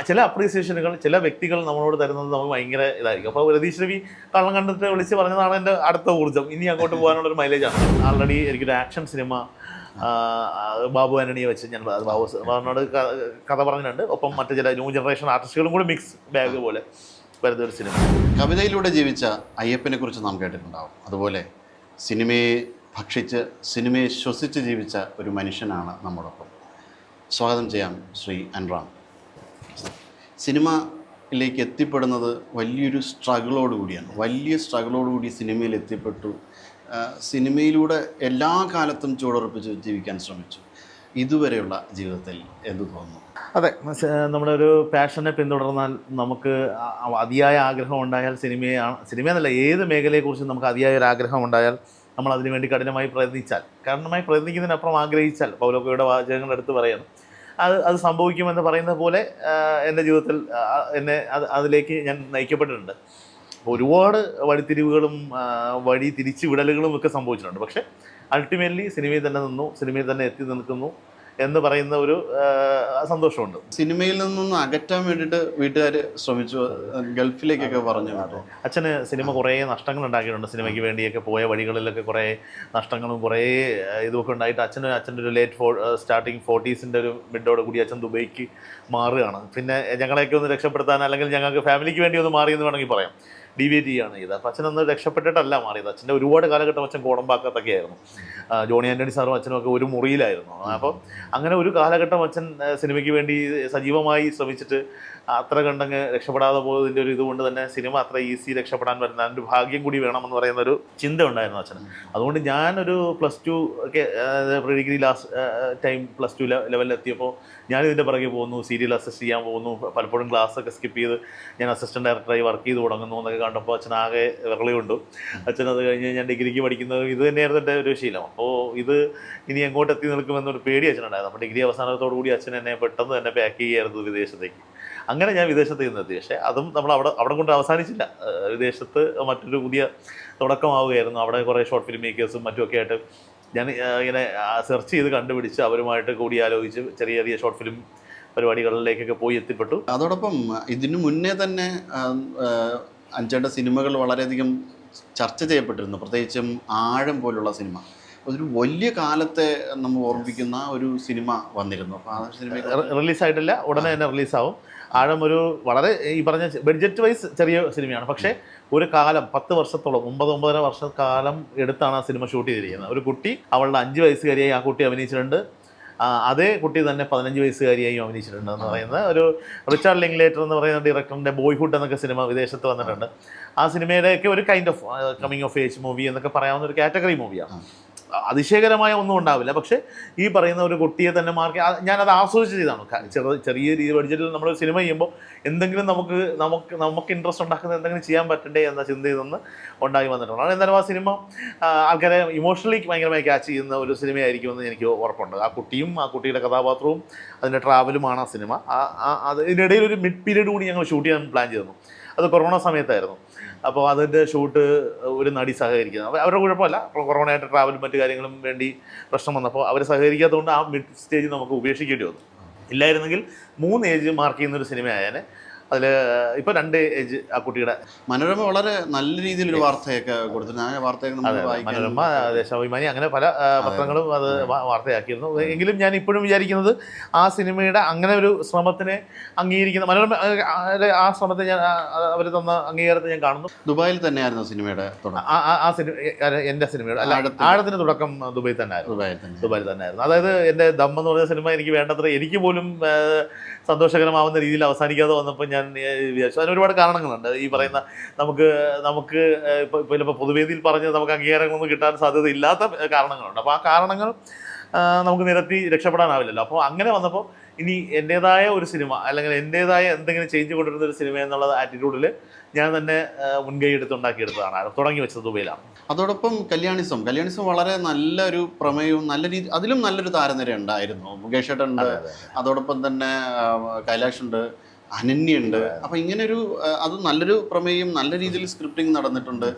ചില അപ്രീസിയേഷനുകൾ ചില വ്യക്തികൾ നമ്മളോട് തരുന്നത് നമുക്ക് ഭയങ്കര ഇതായിരിക്കും. അപ്പോൾ രതീഷ് രവി കള്ളം കണ്ടിട്ട് വിളിച്ച് പറഞ്ഞതാണ് എൻ്റെ അടുത്ത ഊർജ്ജം, ഇനി അങ്ങോട്ട് പോകാനുള്ളൊരു മൈലേജാണ്. ആൾറെഡി എനിക്കൊരു ആക്ഷൻ സിനിമ ബാബു ആന്റണിയെ വെച്ച് ഞാൻ ബാബുവിനോട് കഥ പറഞ്ഞിട്ടുണ്ട്. ഒപ്പം മറ്റു ചില ന്യൂ ജനറേഷൻ ആർട്ടിസ്റ്റുകളും കൂടി മിക്സ് ബാഗ് പോലെ വരുന്ന ഒരു സിനിമ. കവിതയിലൂടെ ജീവിച്ച അയ്യപ്പനെ കുറിച്ച് നാം കേട്ടിട്ടുണ്ടാവും. അതുപോലെ സിനിമയെ ഭക്ഷിച്ച് സിനിമയെ ശ്വസിച്ച് ജീവിച്ച ഒരു മനുഷ്യനാണ് നമ്മോടൊപ്പം. സ്വാഗതം ചെയ്യാം ശ്രീ അൻറാം. സിനിമയിലേക്ക് എത്തിപ്പെടുന്നത് വലിയൊരു സ്ട്രഗിളോടുകൂടിയാണ്. വലിയ സ്ട്രഗിളോടുകൂടി സിനിമയിൽ എത്തിപ്പെട്ടു. സിനിമയിലൂടെ എല്ലാ കാലത്തും ചുവടുറപ്പിച്ച് ജീവിക്കാൻ ശ്രമിച്ചു. ഇതുവരെയുള്ള ജീവിതത്തിൽ എന്തു തോന്നുന്നു? അതെ, നമ്മുടെ ഒരു പാഷനെ പിന്തുടർന്നാൽ നമുക്ക് അതിയായ ആഗ്രഹം ഉണ്ടായാൽ സിനിമയെന്നല്ല ഏത് മേഖലയെക്കുറിച്ചും നമുക്ക് അതിയായ ഒരു ആഗ്രഹം ഉണ്ടായാൽ നമ്മൾ അതിനു വേണ്ടി കഠിനമായി പ്രയത്നിക്കുന്നതിനപ്പുറം ആഗ്രഹിച്ചാൽ, പൗലോക്കോയുടെ വാചകങ്ങൾ എടുത്ത് പറയണം, അത് സംഭവിക്കുമെന്ന് പറയുന്നത് പോലെ എൻ്റെ ജീവിതത്തിൽ അതിലേക്ക് ഞാൻ നയിക്കപ്പെട്ടിട്ടുണ്ട്. ഒരുപാട് വഴിത്തിരിവുകളും വഴി തിരിച്ചു വിടലുകളും ഒക്കെ സംഭവിച്ചിട്ടുണ്ട്. പക്ഷേ അൾട്ടിമേറ്റ്ലി സിനിമയിൽ തന്നെ നിന്നു, സിനിമയിൽ തന്നെ എത്തി നിൽക്കുന്നു എന്ന് പറയുന്ന ഒരു സന്തോഷമുണ്ട്. സിനിമയിൽ നിന്നൊന്ന് അകറ്റാൻ വേണ്ടിയിട്ട് വീട്ടുകാർ ശ്രമിച്ചു, ഗൾഫിലേക്കൊക്കെ പറഞ്ഞു. അച്ഛന് സിനിമ കുറേ നഷ്ടങ്ങൾ ഉണ്ടാക്കിയിട്ടുണ്ട്. സിനിമയ്ക്ക് വേണ്ടിയൊക്കെ പോയ വഴികളിലൊക്കെ കുറേ നഷ്ടങ്ങളും കുറേ ഇതുമൊക്കെ ഉണ്ടായിട്ട് അച്ഛൻ്റെ ഒരു സ്റ്റാർട്ടിങ് 40s ഒരു മിഡോട് കൂടി അച്ഛൻ ദുബൈക്ക് മാറുകയാണ്. പിന്നെ ഞങ്ങളെയൊക്കെ ഒന്ന് രക്ഷപ്പെടുത്താൻ, അല്ലെങ്കിൽ ഞങ്ങൾക്ക് ഫാമിലിക്ക് വേണ്ടി ഒന്ന് മാറിയെന്ന് വേണമെങ്കിൽ പറയാം, ഡീവിയേറ്റ് ചെയ്യുകയാണ് ചെയ്തത്. അപ്പോൾ അച്ഛനൊന്ന് രക്ഷപ്പെട്ടിട്ടല്ല മാറിയത്. അച്ഛൻ്റെ ഒരുപാട് കാലഘട്ടം അച്ഛൻ കോടമ്പാക്കത്തൊക്കെ ആയിരുന്നു. ജോണി ആൻ്റണി സാറും അച്ഛനും ഒക്കെ ഒരു മുറിയിലായിരുന്നു. അപ്പോൾ അങ്ങനെ ഒരു കാലഘട്ടം അച്ഛൻ സിനിമയ്ക്ക് വേണ്ടി സജീവമായി ശ്രമിച്ചിട്ട് അത്ര കണ്ടങ്ങ് രക്ഷപ്പെടാതെ പോയതിൻ്റെ ഒരു ഇതുകൊണ്ട് തന്നെ സിനിമ അത്ര ഈസി രക്ഷപ്പെടാൻ വരുന്ന അതിൻ്റെ ഭാഗ്യം കൂടി വേണമെന്ന് പറയുന്ന ഒരു ചിന്ത ഉണ്ടായിരുന്നു അച്ഛന്. അതുകൊണ്ട് ഞാനൊരു +2 ഒക്കെ പ്രീ ഡിഗ്രി ലാസ്റ്റ് ടൈം +2 ലെവലിലെത്തിയപ്പോൾ ഞാനിതിൻ്റെ പിറകെ പോകുന്നു, സീരിയൽ അസിസ്റ്റ് ചെയ്യാൻ പോകുന്നു, പലപ്പോഴും ക്ലാസ്സൊക്കെ സ്കിപ്പ് ചെയ്ത് ഞാൻ അസിസ്റ്റൻറ്റ് ഡയറക്ടറായി വർക്ക് ചെയ്ത് തുടങ്ങുന്നു എന്നൊക്കെ കണ്ടപ്പോൾ അച്ഛനാകെ വിരളി കൊണ്ടു. അച്ഛനത് കഴിഞ്ഞ് ഞാൻ ഡിഗ്രിക്ക് പഠിക്കുന്നത് ഇത് തന്നെയായിരുന്നു എൻ്റെ ഒരു ശീലം. അപ്പോൾ ഇത് ഇനി എങ്ങോട്ട് എത്തി നിൽക്കുമെന്നൊരു പേടി അച്ഛനുണ്ടായിരുന്നു. അപ്പോൾ ഡിഗ്രി അവസാനത്തോടു കൂടി അച്ഛൻ എന്നെ പെട്ടെന്ന് തന്നെ പാക്ക് ചെയ്യുമായിരുന്നു വിദേശത്തേക്ക്. അങ്ങനെ ഞാൻ വിദേശത്ത് നിന്നെത്തി. പക്ഷേ അതും നമ്മൾ അവിടെ കൊണ്ട് അവസാനിച്ചില്ല. വിദേശത്ത് മറ്റൊരു പുതിയ തുടക്കമാവുകയായിരുന്നു. അവിടെ കുറേ ഷോർട്ട് ഫിലിം മേക്കേഴ്സും മറ്റുമൊക്കെ ആയിട്ട് ഞാൻ ഇങ്ങനെ സെർച്ച് ചെയ്ത് കണ്ടുപിടിച്ച് അവരുമായിട്ട് കൂടിയാലോചിച്ച് ചെറിയ ചെറിയ ഷോർട്ട് ഫിലിം പരിപാടികളിലേക്കൊക്കെ പോയി എത്തിപ്പെട്ടു. അതോടൊപ്പം ഇതിനു മുന്നേ തന്നെ അഞ്ചേട്ട സിനിമകൾ വളരെയധികം ചർച്ച ചെയ്യപ്പെട്ടിരുന്നു. പ്രത്യേകിച്ചും ആഴം പോലുള്ള സിനിമ ഒരു വലിയ കാലത്തെ നമ്മൾ ഓർമ്മിപ്പിക്കുന്ന ഒരു സിനിമ വന്നിരുന്നു. അപ്പോൾ ആ സിനിമ റിലീസായിട്ടില്ല, ഉടനെ തന്നെ റിലീസാവും. ആഴം ഒരു വളരെ ഈ പറഞ്ഞ ബഡ്ജറ്റ് വൈസ് ചെറിയ സിനിമയാണ്. പക്ഷേ ഒരു കാലം 10 വർഷത്തോളം 9-9.5 വർഷക്കാലം എടുത്താണ് ആ സിനിമ ഷൂട്ട് ചെയ്തിരിക്കുന്നത്. ഒരു കുട്ടി അവളുടെ 5 വയസ്സുകാരിയായി ആ കുട്ടി അഭിനയിച്ചിട്ടുണ്ട്. അതേ കുട്ടി തന്നെ 15 വയസ്സുകാരിയായും അഭിനയിച്ചിട്ടുണ്ട് എന്ന് പറയുന്നത് ഒരു റിച്ചാർഡ് ലിങ്ക്ലേറ്റർ എന്ന് പറയുന്ന ഡയറക്ടറിൻ്റെ ബോയ്ഹുഡ് എന്നൊക്കെ സിനിമ വിദേശത്ത് വന്നിട്ടുണ്ട്. ആ സിനിമയുടെയൊക്കെ ഒരു kind of coming of age movie എന്നൊക്കെ പറയാവുന്ന ഒരു കാറ്റഗറി മൂവിയാണ്. അതിശയകരമായ ഒന്നും ഉണ്ടാവില്ല. പക്ഷേ ഈ പറയുന്ന ഒരു കുട്ടിയെ തന്നെ മാർക്ക് ഞാനത് ആസ്വദിച്ച് ചെയ്താണ്. ചെറിയ രീതി ബഡ്ജറ്റിൽ നമ്മളൊരു സിനിമ ചെയ്യുമ്പോൾ എന്തെങ്കിലും നമുക്ക് ഇൻട്രസ്റ്റ് ഉണ്ടാക്കുന്ന എന്തെങ്കിലും ചെയ്യാൻ പറ്റണ്ടേ എന്ന ചിന്തയിൽ നിന്ന് ഉണ്ടായി വന്നിട്ടുള്ളതാണ്. എന്നാലും ആ സിനിമ ആൾക്കാരെ ഇമോഷണലി ഭയങ്കരമായി ക്യാച്ച് ചെയ്യുന്ന ഒരു സിനിമയായിരിക്കുമെന്ന് എനിക്ക് ഉറപ്പുണ്ട്. ആ കുട്ടിയും ആ കുട്ടിയുടെ കഥാപാത്രവും അതിൻ്റെ ട്രാവലുമാണ് ആ സിനിമ. ഇതിനിടയിൽ ഒരു മിഡ് പീരീഡ് കൂടി ഞങ്ങൾ ഷൂട്ട് ചെയ്യാൻ പ്ലാൻ ചെയ്തിരുന്നു. അത് കൊറോണ സമയത്തായിരുന്നു. അപ്പോൾ അതിൻ്റെ ഷൂട്ട് ഒരു നടി സഹകരിക്കുന്നത്, അവരുടെ കുഴപ്പമല്ല, കൊറോണയായിട്ട് ട്രാവലും മറ്റു കാര്യങ്ങളും വേണ്ടി പ്രശ്നം വന്നപ്പോൾ അവർ സഹകരിക്കാത്തതുകൊണ്ട് ആ മിഡ് സ്റ്റേജ് നമുക്ക് ഉപേക്ഷിക്കേണ്ടി വന്നു. ഇല്ലായിരുന്നെങ്കിൽ 3 ഏജ് മാർക്ക് ചെയ്യുന്നൊരു സിനിമയായേനെ. അതിൽ ഇപ്പോൾ 2 ഏജ് ആ കുട്ടിയുടെ. മനോരമ വളരെ നല്ല രീതിയിലൊരു വാർത്തയൊക്കെ കൊടുത്തിരുന്നു. മനോരമ, ദേശാഭിമാനി, അങ്ങനെ പല പത്രങ്ങളും അത് വാർത്തയാക്കിയിരുന്നു. എങ്കിലും ഞാൻ ഇപ്പോഴും വിചാരിക്കുന്നത് ആ സിനിമയുടെ അങ്ങനെ ഒരു ശ്രമത്തിനെ അംഗീകരിക്കുന്ന മനോരമ ആ ശ്രമത്തെ ഞാൻ അവർ തന്ന അംഗീകാരത്തെ ഞാൻ കാണുന്നു. ദുബായിൽ തന്നെയായിരുന്നു സിനിമയുടെ ആ സിനിമ, എൻ്റെ സിനിമയുടെ ആഴത്തിന് തുടക്കം ദുബായിൽ തന്നെയായിരുന്നു. അതായത് എൻ്റെ ദം എന്ന് പറഞ്ഞ സിനിമ എനിക്ക് വേണ്ടത്ര, എനിക്ക് പോലും സന്തോഷകരമാവുന്ന രീതിയിൽ അവസാനിക്കാതെ വന്നപ്പോൾ ഞാൻ വിചാരിച്ചു. അതിന് ഒരുപാട് കാരണങ്ങളുണ്ട്. ഈ പറയുന്ന നമുക്ക് ഇപ്പോൾ ചിലപ്പോൾ പൊതുവേദിയിൽ പറഞ്ഞ് നമുക്ക് അംഗീകാരങ്ങളൊന്നും കിട്ടാൻ സാധ്യത ഇല്ലാത്ത കാരണങ്ങളുണ്ട്. അപ്പോൾ ആ കാരണങ്ങൾ നമുക്ക് നിരത്തി രക്ഷപ്പെടാനാവില്ലല്ലോ. അപ്പോൾ അങ്ങനെ വന്നപ്പോൾ ഇനി എൻ്റേതായ ഒരു സിനിമ, അല്ലെങ്കിൽ എൻ്റേതായ എന്തെങ്കിലും ചേഞ്ച് കൊണ്ടുവരുന്ന ഒരു സിനിമ എന്നുള്ള ആറ്റിറ്റ്യൂഡിൽ ഞാൻ തന്നെ മുൻകൈ ഉണ്ടാക്കിയെടുത്തതാണ്, തുടങ്ങി വെച്ചത് ദുബൈയിലാണ്. അതോടൊപ്പം കല്യാണിസം വളരെ നല്ലൊരു പ്രമേയവും നല്ല രീതി, അതിലും നല്ലൊരു താരനിര ഉണ്ടായിരുന്നു. മുകേഷ് ഏട്ടൻ ഉണ്ട്, അതോടൊപ്പം തന്നെ കൈലാഷ് ഉണ്ട്, അനന്യുണ്ട്. അപ്പോൾ ഇങ്ങനൊരു അത് നല്ലൊരു പ്രമേയം, നല്ല രീതിയിൽ സ്ക്രിപ്റ്റിംഗ് നടന്നിട്ടുണ്ട്.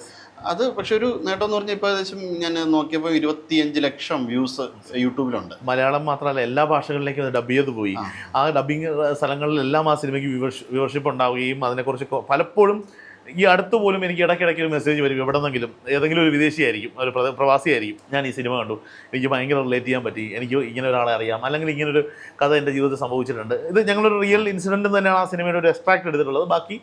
അത് പക്ഷെ ഒരു നേട്ടം എന്ന് പറഞ്ഞാൽ ഇപ്പോൾ ഏകദേശം ഞാൻ നോക്കിയപ്പോൾ 25 ലക്ഷം വ്യൂസ് യൂട്യൂബിലുണ്ട്. മലയാളം മാത്രമല്ല എല്ലാ ഭാഷകളിലേക്കും അത് ഡബ് ചെയ്ത് പോയി. ആ ഡബിങ് സ്ഥലങ്ങളിലെല്ലാം ആ സിനിമയ്ക്ക് വ്യൂവർഷിപ്പ് ഉണ്ടാവുകയും അതിനെക്കുറിച്ച് പലപ്പോഴും ഈ അടുത്ത് പോലും എനിക്ക് ഇടയ്ക്കിടയ്ക്ക് ഒരു മെസ്സേജ് വരും, എവിടെന്നെങ്കിലും ഏതെങ്കിലും ഒരു വിദേശിയായിരിക്കും, ഒരു പ്രവാസിയായിരിക്കും, ഞാൻ ഈ സിനിമ കണ്ടു, എനിക്ക് ഭയങ്കര റിലേറ്റ് ചെയ്യാൻ പറ്റി, എനിക്ക് ഇങ്ങനെ ഒരാളെ അറിയാം, അല്ലെങ്കിൽ ഇങ്ങനൊരു കഥ എൻ്റെ ജീവിതത്തിൽ സംഭവിച്ചിട്ടുണ്ട്. ഇത് ഞങ്ങളൊരു റിയൽ ഇൻസിഡൻറ്റ് തന്നെയാണ് ആ സിനിമയുടെ ഒരു എക്സ്ട്രാക്ട് എടുത്തിട്ടുള്ളത്. ബാക്കി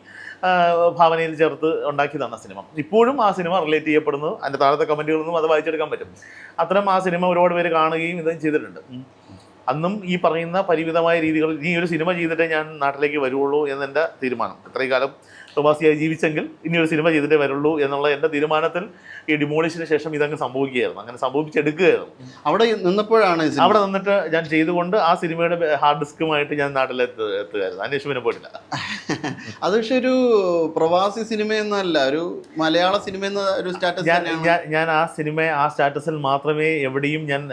ഭാവനയിൽ ചേർത്ത് ഉണ്ടാക്കിയതാണ് സിനിമ. ഇപ്പോഴും ആ സിനിമ റിലേറ്റ് ചെയ്യപ്പെടുന്നു. അതിൻ്റെ താഴത്തെ കമൻറ്റുകളിൽ നിന്നും അത് വായിച്ചെടുക്കാൻ പറ്റും. അത്തരം ആ സിനിമ ഒരുപാട് പേര് കാണുകയും ഇതും ചെയ്തിട്ടുണ്ട്. അന്നും ഈ പറയുന്ന പരിമിതമായ രീതികളിൽ ഈ ഒരു സിനിമ ചെയ്തിട്ടേ ഞാൻ നാട്ടിലേക്ക് വരുള്ളൂ എന്നെൻ്റെ തീരുമാനം. ഇത്രയും കാലം പ്രവാസിയായി ജീവിച്ചെങ്കിൽ ഇനി ഒരു സിനിമ ചെയ്തിട്ടേ വരുള്ളൂ എന്നുള്ള എൻ്റെ തീരുമാനത്തിൽ ഈ ഡിമോളിഷിന് ശേഷം ഇതങ്ങ് സംഭവിക്കുകയായിരുന്നു. അങ്ങനെ സംഭവിച്ചെടുക്കുകയായിരുന്നു. അവിടെ നിന്നപ്പോഴാണ് അവിടെ നിന്നിട്ട് ഞാൻ ചെയ്തുകൊണ്ട് ആ സിനിമയുടെ ഹാർഡ് ഡിസ്കുമായിട്ട് ഞാൻ നാട്ടിലെത്തുകയായിരുന്നു. അന്വേഷണം പോയിട്ടില്ല. അത് പക്ഷെ ഒരു പ്രവാസി സിനിമ എന്നല്ല, ഒരു മലയാള സിനിമ എന്ന ഒരു സ്റ്റാറ്റസ്. ഞാൻ ആ സിനിമ ആ സ്റ്റാറ്റസിൽ മാത്രമേ എവിടെയും ഞാൻ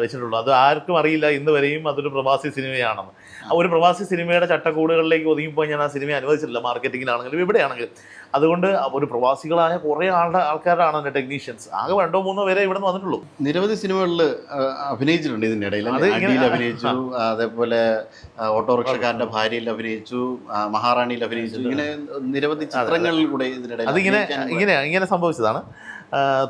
വെച്ചിട്ടുള്ളൂ. അത് ആർക്കും അറിയില്ല ഇന്ന് വരെയും അതൊരു പ്രവാസി സിനിമയാണെന്ന്. ഒരു പ്രവാസി സിനിമയുടെ ചട്ടക്കൂടുകളിലേക്ക് ഒതുങ്ങിപ്പോയി ഞാൻ ആ സിനിമ അനുവദിച്ചിട്ടില്ല, മാർക്കറ്റിങ്ങിലാണെങ്കിലും ഇവിടെയാണെങ്കിലും. അതുകൊണ്ട് ഒരു പ്രവാസികളായ കുറേ ആൾക്കാരാണ് എൻ്റെ ടെക്നീഷ്യൻസ്. ആകെ 2-3 പേരെ ഇവിടെ നിന്ന് വന്നിട്ടുള്ളൂ. നിരവധി സിനിമകളിൽ അഭിനയിച്ചിട്ടുണ്ട് ഇതിൻ്റെ ഇടയിൽ. അടിയിൽ അഭിനയിച്ചു, അതേപോലെ ഓട്ടോറിക്ഷക്കാരൻ്റെ ഭാര്യയിൽ അഭിനയിച്ചു, മഹാറാണിയിൽ അഭിനയിച്ചു. ഇങ്ങനെ നിരവധി ചിത്രങ്ങളിൽ കൂടെ ഇതിനിടയിൽ ഇങ്ങനെ സംഭവിച്ചതാണ്.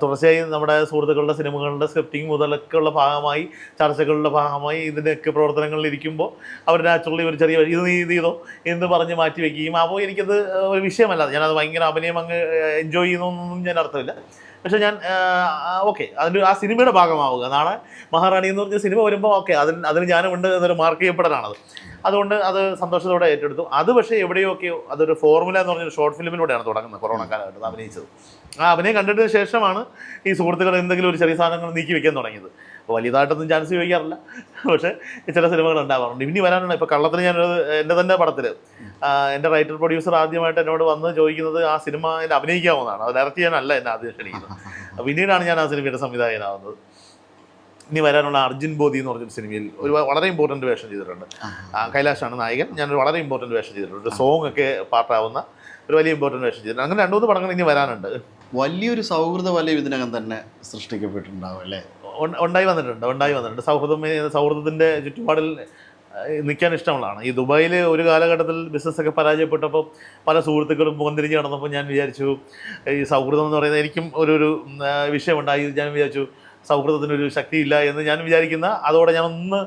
തുടർച്ചയായി നമ്മുടെ സുഹൃത്തുക്കളുടെ സിനിമകളുടെ സ്ക്രിപ്റ്റിംഗ് മുതലൊക്കെയുള്ള ഭാഗമായി, ചർച്ചകളുടെ ഭാഗമായി ഇതിൻ്റെയൊക്കെ പ്രവർത്തനങ്ങളിൽ ഇരിക്കുമ്പോൾ അവർ നാച്ചുറലി ഒരു ചെറിയ ഇത് ചെയ്തോ എന്ന് പറഞ്ഞ് മാറ്റി വയ്ക്കുകയും, അപ്പോൾ എനിക്കത് ഒരു വിഷയമല്ല. ഞാനത് ഭയങ്കര അഭിനയം അങ്ങ് എൻജോയ് ചെയ്യുന്നൊന്നും ഞാൻ അർത്ഥമില്ല. പക്ഷെ ഞാൻ ഓക്കെ അതിൻ്റെ ആ സിനിമയുടെ ഭാഗമാവുക. നാളെ മഹാറാണി എന്ന് പറഞ്ഞ സിനിമ വരുമ്പോൾ ഓക്കെ അതിന് ഞാനുമുണ്ട് എന്നൊരു മാർക്ക് ചെയ്യപ്പെടാനാണത്. അതുകൊണ്ട് അത് സന്തോഷത്തോടെ ഏറ്റെടുത്തു. അത് പക്ഷേ എവിടെയൊക്കെയോ അതൊരു ഫോർമുല എന്ന് പറഞ്ഞൊരു ഷോർട്ട് ഫിലിമിലൂടെയാണ് തുടങ്ങുന്നത്. കൊറോണ കാലഘട്ടത്തിൽ അഭിനയിച്ചത്. ആ അഭിനയം കണ്ടിട്ട് ശേഷമാണ് ഈ സുഹൃത്തുക്കൾ എന്തെങ്കിലും ഒരു ചെറിയ സാധനങ്ങൾ നീക്കി വെക്കാൻ തുടങ്ങിയത്. അപ്പോൾ വലിയതായിട്ടൊന്നും ചാൻസ് ചോദിക്കാറില്ല, പക്ഷേ ചില സിനിമകൾ ഉണ്ടാവാറുണ്ട്. ഇനി വരാനുണ്ട്. ഇപ്പോൾ കള്ളത്തിന് ഞാനൊരു എൻ്റെ തന്നെ പടത്തിൽ എൻ്റെ റൈറ്റർ പ്രൊഡ്യൂസർ ആദ്യമായിട്ട് എന്നോട് വന്ന് ചോദിക്കുന്നത് ആ സിനിമയിൽ അഭിനയിക്കാവുന്നതാണ്. അത് ഡയറക്റ്റ് ചെയ്യാനല്ല എന്നെ ആദ്യം ക്ഷണിക്കുന്നത്. പിന്നീടാണ് ഞാൻ ആ സിനിമയുടെ സംവിധായകനാവുന്നത്. ഇനി വരാനുള്ള അർജുൻ ബോധി എന്ന് പറഞ്ഞൊരു സിനിമയിൽ ഒരു വളരെ ഇമ്പോർട്ടൻറ്റ് വേഷം ചെയ്തിട്ടുണ്ട്. കൈലാഷാണ് നായകൻ. ഞാനൊരു വളരെ ഇമ്പോർട്ടൻറ്റ് വേഷം ചെയ്തിട്ടുണ്ട്. ഒരു സോങ് ഒക്കെ പാർട്ടാവുന്ന ഒരു വലിയ ഇമ്പോർട്ടൻറ്റ് വേഷം ചെയ്തിട്ടുണ്ട്. അങ്ങനെ 2-3 പടങ്ങൾ ഇനി വരാനുണ്ട്. വലിയൊരു സൗഹൃദ വലയം ഇതിനകം തന്നെ സൃഷ്ടിക്കപ്പെട്ടിട്ടുണ്ടാവും അല്ലേ? ഉണ്ടായി വന്നിട്ടുണ്ട്. സൗഹൃദത്തിൻ്റെ ചുറ്റുപാടിൽ നിൽക്കാൻ ഇഷ്ടമുള്ളതാണ്. ഈ ദുബായിൽ ഒരു കാലഘട്ടത്തിൽ ബിസിനസ്സൊക്കെ പരാജയപ്പെട്ടപ്പോൾ പല സുഹൃത്തുക്കളും മുഖംതിരിഞ്ഞ് നടന്നപ്പോൾ ഞാൻ വിചാരിച്ചു ഈ സൗഹൃദം എന്ന് പറയുന്നത് എനിക്കും ഒരു വിഷയമുണ്ടായി. ഞാൻ വിചാരിച്ചു സൗഹൃദത്തിനൊരു ശക്തിയില്ല എന്ന് ഞാൻ വിചാരിക്കുന്ന, അതോടെ ഞാനൊന്ന്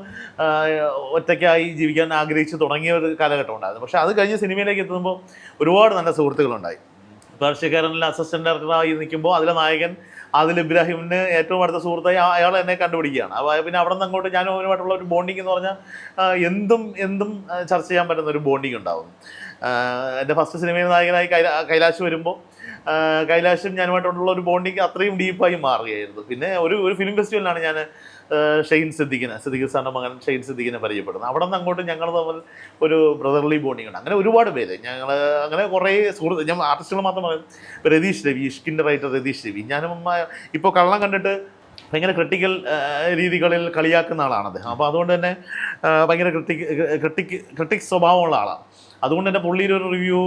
ഒറ്റയ്ക്കായി ജീവിക്കാൻ ആഗ്രഹിച്ച് തുടങ്ങിയ ഒരു കാലഘട്ടം ഉണ്ടായിരുന്നു. പക്ഷേ അത് കഴിഞ്ഞ് സിനിമയിലേക്ക് എത്തുമ്പോൾ ഒരുപാട് നല്ല സുഹൃത്തുക്കളുണ്ടായി. കാർഷികക്കാരനിൽ അസിസ്റ്റൻ്റ് ഡയറക്ടറായി നിൽക്കുമ്പോൾ അതിലെ നായകൻ ആദിൽ ഇബ്രാഹിമിന് ഏറ്റവും അടുത്ത സുഹൃത്തായി അയാൾ എന്നെ കണ്ടുപിടിക്കുകയാണ്. അപ്പോൾ പിന്നെ അവിടെ നിന്ന് അങ്ങോട്ട് ഞാനും അവനുമായിട്ടുള്ള ഒരു ബോണ്ടിങ് എന്ന് പറഞ്ഞാൽ എന്തും ചർച്ച ചെയ്യാൻ പറ്റുന്ന ഒരു ബോണ്ടിങ് ഉണ്ടാവും. എൻ്റെ ഫസ്റ്റ് സിനിമയിൽ നായകനായി കൈലാഷ് വരുമ്പോൾ കൈലാഷും ഞാനുമായിട്ടുള്ള ഒരു ബോണ്ടിങ് അത്രയും ഡീപ്പായി മാറുകയായിരുന്നു. പിന്നെ ഒരു ഫിലിം ഫെസ്റ്റിവലിലാണ് ഞാൻ സിദ്ദിഖ് സാറിൻ്റെ മകൻ ഷെയ്ൻ സിദ്ദിഖിനെ പരിചയപ്പെടുന്നത്. അവിടെ നിന്ന് അങ്ങോട്ട് ഞങ്ങൾ തമ്മിൽ ഒരു ബ്രദർലി ബോണ്ടിങ് ഉണ്ട്. അങ്ങനെ ഒരുപാട് പേര് അങ്ങനെ കുറേ സുഹൃത്ത്, ഞാൻ ആർട്ടിസ്റ്റുകൾ മാത്രം പറയും. രതീഷ് രവി, ഇഷ്കിൻ്റെ റൈറ്റർ രതീഷ് രവി, ഞാനും ഇപ്പോൾ കള്ളം കണ്ടിട്ട് ഭയങ്കര ക്രിട്ടിക്കൽ രീതികളിൽ കളിയാക്കുന്ന ആളാണ് അദ്ദേഹം. അപ്പോൾ അതുകൊണ്ട് തന്നെ ഭയങ്കര ക്രിട്ടിക് സ്വഭാവമുള്ള ആളാണ്. അതുകൊണ്ട് തന്നെ പുള്ളിയുടെ ഒരു റിവ്യൂ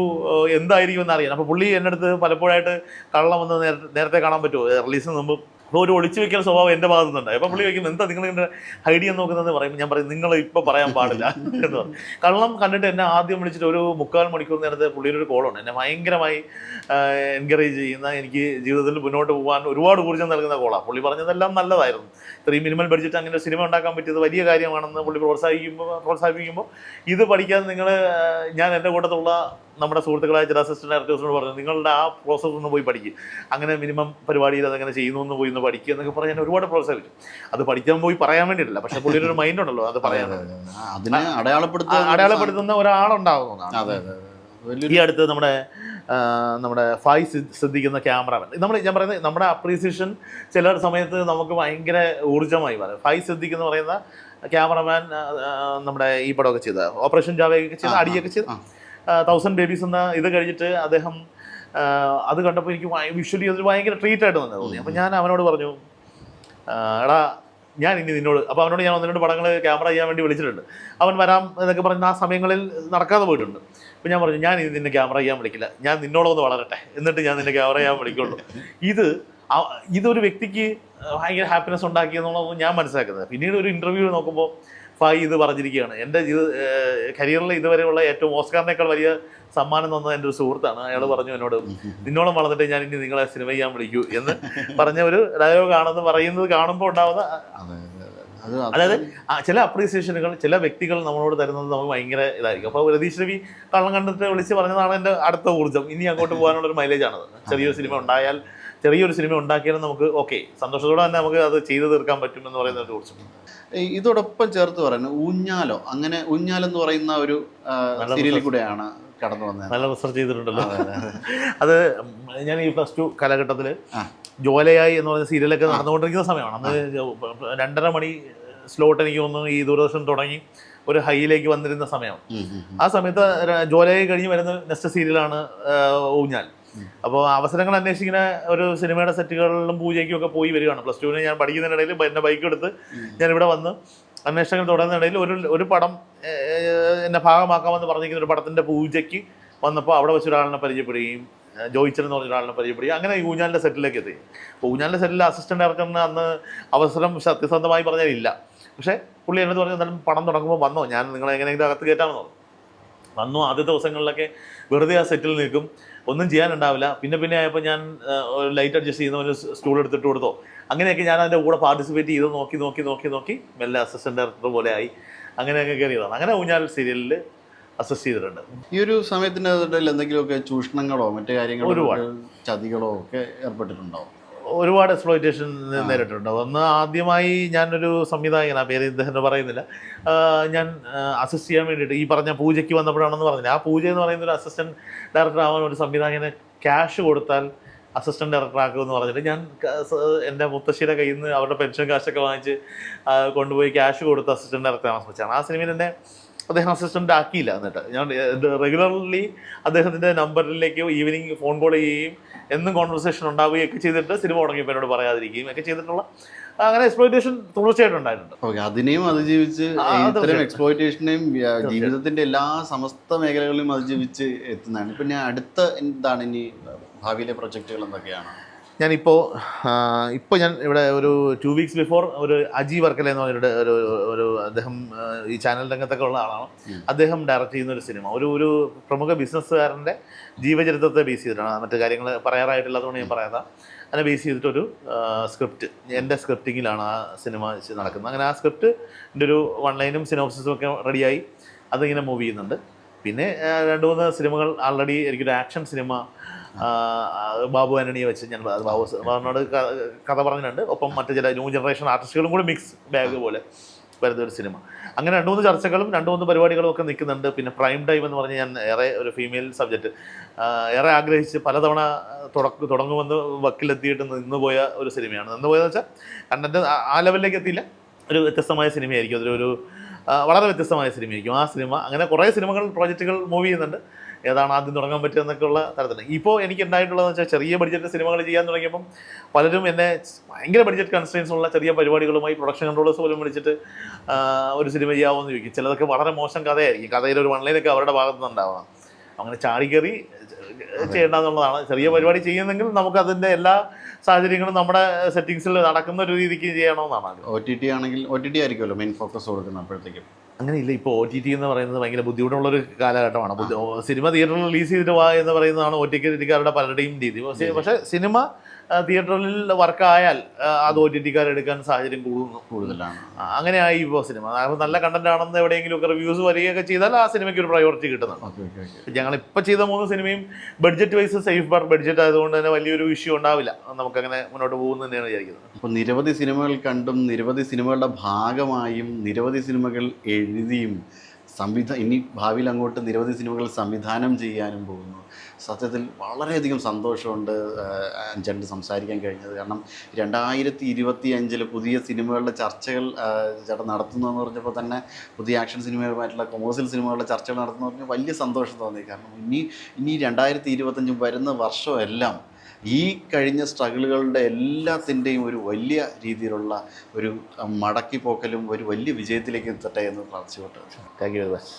എന്തായിരിക്കും എന്നറിയാം. അപ്പോൾ പുള്ളി എൻ്റെ അടുത്ത് പലപ്പോഴായിട്ട് കള്ളം വന്ന് നേരത്തെ കാണാൻ പറ്റുമോ റിലീസിന് മുമ്പ്. അപ്പോൾ ഒരു ഒളിച്ചു വെക്കുന്ന സ്വഭാവം എൻ്റെ ഭാഗത്തു നിന്നുണ്ടായി. അപ്പോൾ പുള്ളി വയ്ക്കും എന്താ നിങ്ങൾ ഇങ്ങനെ ഹൈഡ് ചെയ്യാൻ നോക്കുന്നതെന്ന് പറയുമ്പോൾ ഞാൻ പറയും നിങ്ങൾ ഇപ്പോൾ പറയാൻ പാടില്ല എന്ന് പറയും. കള്ളം കണ്ടിട്ട് എന്നെ ആദ്യം വിളിച്ചിട്ട് ഒരു 3/4 മണിക്കൂർ നേരത്തെ പുള്ളിയുടെ ഒരു കോളുണ്ട്. എന്നെ ഭയങ്കരമായി എൻകറേജ് ചെയ്യുന്ന, എനിക്ക് ജീവിതത്തിൽ മുന്നോട്ട് പോകാൻ ഒരുപാട് ഊർജ്ജം നൽകുന്ന കോളാണ്. പുള്ളി പറഞ്ഞതെല്ലാം നല്ലതായിരുന്നു. ഇത്രയും മിനിമൽ ബഡ്ജറ്റ് അങ്ങനെ സിനിമ ഉണ്ടാക്കാൻ പറ്റിയത് വലിയ കാര്യമാണെന്ന് പുള്ളി പ്രോത്സാഹിപ്പിക്കുമ്പോൾ ഇത് പഠിക്കാൻ ഞാൻ എൻ്റെ കൂട്ടത്തുള്ള നമ്മുടെ സുഹൃത്തുക്കളായ ചില അസിസ്റ്റൻ്റ് ഡയറക്ടേഴ്സിനോട് പറഞ്ഞു നിങ്ങളുടെ ആ പ്രോസസ്സ് ഒന്ന് പോയി പഠിക്കുക, അങ്ങനെ മിനിമം പരിപാടിയിൽ അതെങ്ങനെ ചെയ്യുന്നു എന്ന് പോയി ഒന്ന് പഠിക്കുക എന്നൊക്കെ പറഞ്ഞ് ഞാൻ ഒരുപാട് പ്രോത്സാഹിപ്പിച്ചു. അത് പഠിക്കാൻ പോയി പറയാൻ വേണ്ടിയിട്ടില്ല, പക്ഷേ പുള്ളിയുടെ ഒരു മൈൻഡ് ഉണ്ടല്ലോ അത് പറയാൻ അടയാളപ്പെടുത്തുന്ന ഒരാളുണ്ടാവുന്നതാണ്. ഈ അടുത്ത് നമ്മുടെ ഫായിസ് സിദ്ദിഖ് ക്യാമറാമാൻ, ഞാൻ പറയുന്നത് നമ്മുടെ അപ്രീസിയേഷൻ ചില സമയത്ത് നമുക്ക് ഭയങ്കര ഊർജ്ജമായി പറയും. ഫായിസ് സിദ്ദിഖ് എന്ന് പറയുന്ന ക്യാമറമാൻ നമ്മുടെ ഈ പടമൊക്കെ ചെയ്ത ഓപ്പറേഷൻ ജാവയൊക്കെ ചെയ്ത അടിയൊക്കെ ചെയ്ത് 1000 Babies എന്ന ഇത് കഴിഞ്ഞിട്ട് അദ്ദേഹം അത് കണ്ടപ്പോൾ എനിക്ക് വിഷ്വലി അതൊരു ഭയങ്കര ട്രീറ്റായിട്ട് തന്നെ തോന്നി. അപ്പോൾ ഞാൻ അവനോട് പറഞ്ഞു എടാ ഞാൻ ഇനി നിന്നോട്, അപ്പോൾ അവനോട് ഞാൻ 1-2 പടങ്ങൾ ക്യാമറ ചെയ്യാൻ വേണ്ടി വിളിച്ചിട്ടുണ്ട്. അവൻ വരാം എന്നൊക്കെ പറഞ്ഞ് ആ സമയങ്ങളിൽ നടക്കാതെ പോയിട്ടുണ്ട്. അപ്പോൾ ഞാൻ പറഞ്ഞു ഞാൻ ഇത് നിന്നെ ക്യാമറ ചെയ്യാൻ വിളിക്കില്ല, ഞാൻ നിന്നോടൊന്ന് വളരട്ടെ എന്നിട്ട് ഞാൻ നിന്നെ ക്യാമറ ചെയ്യാൻ വിളിക്കുള്ളൂ. ഇതൊരു വ്യക്തിക്ക് ഭയങ്കര ഹാപ്പിനെസ് ഉണ്ടാക്കിയെന്നുള്ളത് ഞാൻ മനസ്സിലാക്കുന്നത്. പിന്നീട് ഒരു ഇൻ്റർവ്യൂ നോക്കുമ്പോൾ ഫായി ഇത് പറഞ്ഞിരിക്കുകയാണ്, എൻ്റെ കരിയറിൽ ഇതുവരെയുള്ള ഏറ്റവും ഓസ്കാറിനേക്കാൾ വലിയ സമ്മാനം തന്നത് എൻ്റെ ഒരു സുഹൃത്താണ്. അയാൾ പറഞ്ഞു എന്നോട്, നിന്നോളം വളർന്നിട്ട് ഞാൻ ഇനി നിങ്ങളെ സിനിമ ചെയ്യാൻ വിളിക്കൂ എന്ന് പറഞ്ഞ ഒരു ഡയലോഗാണെന്ന് പറയുന്നത് കാണുമ്പോൾ ഉണ്ടാവുന്ന, അതായത് ചില അപ്രീസിയേഷനുകൾ ചില വ്യക്തികൾ നമ്മളോട് തരുന്നത് നമുക്ക് ഭയങ്കര ഇതായിരിക്കും. അപ്പോൾ രതീഷ് രവി കള്ളം കണ്ടിട്ട് വിളിച്ച് പറഞ്ഞതാണ് എൻ്റെ അടുത്ത ഊർജ്ജം, ഇനി അങ്ങോട്ട് പോകാനുള്ളൊരു മൈലേജാണത്. ചെറിയൊരു സിനിമ ഉണ്ടാക്കിയാലും നമുക്ക് ഓക്കെ, സന്തോഷത്തോടെ തന്നെ നമുക്ക് അത് ചെയ്തു തീർക്കാൻ പറ്റുമെന്ന് പറയുന്ന ഒരു ഊർജ്ജം. ഇതോടൊപ്പം ചേർത്ത് പറയുന്നത് ഊഞ്ഞാലെന്ന് പറയുന്ന ഒരു സീരിയലിൽ കൂടെയാണ് കടന്നു വന്നത്. നല്ല റിസർച്ച് ചെയ്തിട്ടുണ്ടല്ലോ. അത് ഞാൻ ഈ +2 കാലഘട്ടത്തിൽ ജോലയായി എന്ന് പറയുന്ന സീരിയലൊക്കെ നടന്നുകൊണ്ടിരിക്കുന്ന സമയമാണ്. അന്ന് 2:30 മണി സ്ലോട്ട് എനിക്ക് തോന്നുന്നു ഈ ദൂരദർശൻ തുടങ്ങി ഒരു ഹൈയിലേക്ക് വന്നിരുന്ന സമയമാണ്. ആ സമയത്ത് ജോലയായി കഴിഞ്ഞ് വരുന്ന നെക്സ്റ്റ് സീരിയലാണ് ഊഞ്ഞാൽ. അപ്പോൾ അവസരങ്ങൾ അന്വേഷിക്കുന്ന ഒരു സിനിമയുടെ സെറ്റുകളിലും പൂജയ്ക്കും ഒക്കെ പോയി വരികയാണ്. +2 ഞാൻ പഠിക്കുന്നതിനിടയിൽ എൻ്റെ ബൈക്ക് എടുത്ത് ഞാനിവിടെ വന്ന് അന്വേഷണങ്ങൾ തുടരുന്നതിനിടയിൽ ഒരു പടം എന്നെ ഭാഗമാക്കാമെന്ന് പറഞ്ഞിരിക്കുന്ന ഒരു പടത്തിൻ്റെ പൂജയ്ക്ക് വന്നപ്പോൾ അവിടെ വെച്ചൊരാളിനെ പരിചയപ്പെടുകയും ജോയിച്ചൻ എന്ന് പറഞ്ഞ ഒരാളിനെ പരിചയപ്പെടുകയും അങ്ങനെ ഈ ഊഞ്ഞാലിൻ്റെ സെറ്റിലേക്ക് എത്തി. അപ്പോൾ ഊഞ്ഞാലിൻ്റെ സെറ്റിൽ അസിസ്റ്റൻ്റ് ഡയറക്ടറിന് അന്ന് അവസരം സത്യസന്ധമായി പറഞ്ഞാൽ ഇല്ല. പക്ഷേ പുള്ളി എന്നോട് പറഞ്ഞു, എന്നാലും പടം തുടങ്ങുമ്പോൾ വന്നോ, ഞാൻ നിങ്ങളെ എങ്ങനെയെങ്കിലും അകത്ത് കയറ്റാമെന്ന് പറഞ്ഞു. വന്നു. ആദ്യത്തെ ദിവസങ്ങളിലൊക്കെ വെറുതെ ആ സെറ്റിൽ നിൽക്കും, ഒന്നും ചെയ്യാനുണ്ടാവില്ല. പിന്നെ ആയപ്പോൾ ഞാൻ ഒരു ലൈറ്റ് അഡ്ജസ്റ്റ് ചെയ്യുന്ന ഒരു സ്റ്റൂൾ എടുത്തിട്ട് കൊടുത്തോ, അങ്ങനെയൊക്കെ ഞാൻ അതിൻ്റെ കൂടെ പാർട്ടിസിപ്പേറ്റ് ചെയ്ത് നോക്കി മെല്ലെ അസിസ്റ്റൻ്റ് ഡയറക്ടർ പോലെ ആയി. അങ്ങനെയൊക്കെ കയറിയതാണ്. അങ്ങനെ ഊഞ്ഞാൽ സീരിയലിൽ അസിസ്റ്റ് ചെയ്തിട്ടുണ്ട്. ഈ ഒരു സമയത്തിൻ്റെ ഇടയിൽ എന്തെങ്കിലുമൊക്കെ ചൂഷണങ്ങളോ മറ്റു കാര്യങ്ങളോ ചതികളോ ഒക്കെ ഏർപ്പെട്ടിട്ടുണ്ടോ? ഒരുപാട് എക്സ്പ്ലോയിറ്റേഷൻ നേരിട്ടുണ്ട്. ഒന്ന് ആദ്യമായി ഞാനൊരു സംവിധായകൻ, ആ പേര് ഇദ്ദേഹം പറയുന്നില്ല, ഞാൻ അസിസ്റ്റ് ചെയ്യാൻ വേണ്ടിയിട്ട് ഈ പറഞ്ഞ പൂജയ്ക്ക് വന്നപ്പോഴാണെന്ന് പറഞ്ഞില്ല. ആ പൂജ എന്ന് പറയുന്ന ഒരു അസിസ്റ്റൻറ്റ് ഡയറക്ടർ ആവാൻ ഒരു സംവിധായകന് ക്യാഷ് കൊടുത്താൽ അസിസ്റ്റൻറ്റ് ഡയറക്ടർ ആക്കുമെന്ന് പറഞ്ഞിട്ട് ഞാൻ എൻ്റെ മുത്തശ്ശിയുടെ കയ്യിൽ നിന്ന് അവരുടെ പെൻഷൻ കാശൊക്കെ വാങ്ങിച്ച് കൊണ്ടുപോയി ക്യാഷ് കൊടുത്ത് അസിസ്റ്റൻറ്റ് ഡയറക്ടർ ആവാൻ ശ്രമിച്ചാണ്. ആ സിനിമയിൽ എന്നെ അദ്ദേഹം അസിസ്റ്റൻ്റ് ആക്കിയില്ല. എന്നിട്ട് ഞാൻ റെഗുലർലി അദ്ദേഹത്തിൻ്റെ നമ്പറിലേക്ക് ഈവനിങ് ഫോൺ കോൾ ചെയ്യുകയും എന്നും കോൺവെർസേഷൻ ഉണ്ടാവുകയൊക്കെ ചെയ്തിട്ട് സിനിമ തുടങ്ങിയപ്പോൾ എന്നോട് പറയാതിരിക്കുകയും ഒക്കെ ചെയ്തിട്ടുള്ള അങ്ങനെ എക്സ്പ്ലോയിറ്റേഷൻ തുടർച്ചയായിട്ടുണ്ടായിട്ടുണ്ട്. ഓക്കെ, അതിനെയും അതിജീവിച്ച് ഇത്തരം എക്സ്പ്ലോയിറ്റേഷനെയും ജീവിതത്തിന്റെ എല്ലാ സമസ്ത മേഖലകളിലും അതിജീവിച്ച് എത്തുന്നതാണ്. ഇപ്പം ഞാൻ എന്താണ് ഇനി ഭാവിയിലെ പ്രൊജക്റ്റുകൾ എന്തൊക്കെയാണ്? ഇപ്പോൾ ഞാൻ ഇവിടെ ഒരു 2 വീക്സ് ബിഫോർ ഒരു അജി വർക്കല എന്ന് പറഞ്ഞിട്ട് ഒരു അദ്ദേഹം ഈ ചാനൽ രംഗത്തൊക്കെ ഉള്ള ആളാണ്. അദ്ദേഹം ഡയറക്റ്റ് ചെയ്യുന്ന ഒരു സിനിമ, ഒരു പ്രമുഖ ബിസിനസ്സുകാരൻ്റെ ജീവചരിത്രത്തെ ബേസ് ചെയ്തിട്ടാണ്. മറ്റു കാര്യങ്ങൾ പറയാറായിട്ടില്ലാത്തതുകൊണ്ട് ഞാൻ പറയാത്ത, അതിനെ ബേസ് ചെയ്തിട്ടൊരു സ്ക്രിപ്റ്റ്, എൻ്റെ സ്ക്രിപ്റ്റിങ്ങിലാണ് ആ സിനിമ നടക്കുന്നത്. അങ്ങനെ ആ സ്ക്രിപ്റ്റിൻ്റെ ഒരു 1 ലൈനും സിനോപ്സിസും ഒക്കെ റെഡിയായി അതിങ്ങനെ മൂവ് ചെയ്യുന്നുണ്ട്. പിന്നെ 2-3 സിനിമകൾ ആൾറെഡി എനിക്കൊരു ആക്ഷൻ സിനിമ ബാബു ആന്റണിയെ വെച്ച് ഞാൻ ബാബുവിനോട് കഥ പറഞ്ഞിട്ടുണ്ട്. ഒപ്പം മറ്റു ചില ന്യൂ ജനറേഷൻ ആർട്ടിസ്റ്റുകളും കൂടി മിക്സ് ബാഗ് പോലെ വരുന്നൊരു സിനിമ. അങ്ങനെ 2-3 ചർച്ചകളും 2-3 പരിപാടികളും ഒക്കെ നിൽക്കുന്നുണ്ട്. പിന്നെ പ്രൈം ടൈം എന്ന് പറഞ്ഞ് ഞാൻ ഒരു ഫീമെയിൽ സബ്ജക്റ്റ് ഏറെ ആഗ്രഹിച്ച് പലതവണ തുടങ്ങുമെന്ന് വക്കിലെത്തിയിട്ട് നിന്നുപോയ ഒരു സിനിമയാണ്. നിന്നുപോയെന്ന് വെച്ചാൽ കണ്ടന്റ് ആ ലെവലിലേക്ക് എത്തിയില്ല. ഒരു വ്യത്യസ്തമായ സിനിമയായിരിക്കും, അതൊരു വളരെ വ്യത്യസ്തമായ സിനിമയായിരിക്കും ആ സിനിമ. അങ്ങനെ കുറേ സിനിമകൾ പ്രോജക്റ്റുകൾ മൂവ് ചെയ്യുന്നുണ്ട്. ഏതാണ് ആദ്യം തുടങ്ങാൻ പറ്റുക എന്നൊക്കെയുള്ള തരത്തിൽ. ഇപ്പോൾ എനിക്ക് ഉണ്ടായിട്ടുള്ളതെന്ന് വെച്ചാൽ ചെറിയ ബഡ്ജറ്റ് സിനിമകൾ ചെയ്യാൻ തുടങ്ങിയപ്പം പലരും എന്നെ ഭയങ്കര ബഡ്ജറ്റ് കൺസ്ട്രെയിൻസ് ഉള്ള ചെറിയ പരിപാടികളുമായി പ്രൊഡക്ഷൻ കൺട്രോളേഴ്സ് പോലും വിളിച്ചിട്ട് ഒരു സിനിമ ചെയ്യാമെന്ന് ചോദിക്കും. ചിലതൊക്കെ വളരെ മോശം കഥയായിരിക്കും, കഥയിൽ ഒരു 1 ലൈനൊക്കെ അവരുടെ ഭാഗത്തു നിന്നുണ്ടാവാം. അങ്ങനെ ചാടിക്കറി ചെയ്യേണ്ടതെന്നുള്ളതാണ്. ചെറിയ പരിപാടി ചെയ്യുന്നെങ്കിൽ നമുക്കതിൻ്റെ എല്ലാ സാഹചര്യങ്ങളും നമ്മുടെ സെറ്റിങ്സിൽ നടക്കുന്ന ഒരു രീതിക്ക് ചെയ്യണമെന്നാണ്. OTT ആയിരിക്കുമല്ലോ മെയിൻ ഫോക്കസ് കൊടുക്കുന്നത് അപ്പോഴത്തേക്കും. അങ്ങനെയില്ല, ഇപ്പോൾ OTT എന്ന് പറയുന്നത് ഭയങ്കര ബുദ്ധിമുട്ടുള്ളൊരു കാലഘട്ടമാണ്. സിനിമ തിയേറ്ററിൽ റിലീസ് ചെയ്തിട്ട് വാ എന്ന് പറയുന്നതാണ് OTTക്കാരുടെ പലരുടെയും രീതി. പക്ഷേ സിനിമ തിയേറ്ററിൽ വർക്കായാൽ അത് OTTക്കാരെടുക്കാൻ സാഹചര്യം കൂടുതലാണ്. അങ്ങനെയായി ഇപ്പോൾ സിനിമ. അപ്പോൾ നല്ല കണ്ടന്റ് ആണെന്ന് എവിടെയെങ്കിലും ഒക്കെ റിവ്യൂസ് വരികയൊക്കെ ചെയ്താൽ ആ സിനിമയ്ക്ക് ഒരു പ്രയോറിറ്റി കിട്ടുന്നുണ്ട്. ഞങ്ങളിപ്പോൾ ചെയ്ത 3 സിനിമയും ബഡ്ജറ്റ് വൈസ് സേഫ് ബഡ്ജറ്റ് ആയതുകൊണ്ട് തന്നെ വലിയൊരു ഇഷ്യൂ ഉണ്ടാവില്ല. നമുക്കങ്ങനെ മുന്നോട്ട് പോകുന്നു തന്നെയാണ് വിചാരിക്കുന്നത്. അപ്പോൾ നിരവധി സിനിമകൾ കണ്ടും നിരവധി സിനിമകളുടെ ഭാഗമായും നിരവധി സിനിമകൾ എഴുതിയും ഇനി ഭാവിയിൽ അങ്ങോട്ട് നിരവധി സിനിമകൾ സംവിധാനം ചെയ്യാനും പോകുന്നു. സത്യത്തിൽ വളരെയധികം സന്തോഷമുണ്ട് ചേട്ടൻ സംസാരിക്കാൻ കഴിഞ്ഞത്. കാരണം 2025 പുതിയ സിനിമകളുടെ ചർച്ചകൾ ചേട്ടൻ നടത്തുന്നതെന്ന് പറഞ്ഞപ്പോൾ തന്നെ പുതിയ ആക്ഷൻ സിനിമകളുമായിട്ടുള്ള കൊമേഴ്സ്യൽ സിനിമകളുടെ ചർച്ചകൾ നടത്തുന്ന പറഞ്ഞാൽ വലിയ സന്തോഷം തോന്നി. കാരണം ഇനി 2025 വരുന്ന വർഷമെല്ലാം ഈ കഴിഞ്ഞ സ്ട്രഗിളുകളുടെ എല്ലാത്തിൻ്റെയും ഒരു വലിയ രീതിയിലുള്ള ഒരു മടക്കിപ്പോക്കലും ഒരു വലിയ വിജയത്തിലേക്ക് എത്തട്ടെ എന്ന് പ്രാർത്ഥിച്ചുകൊണ്ട്. Thank you very much.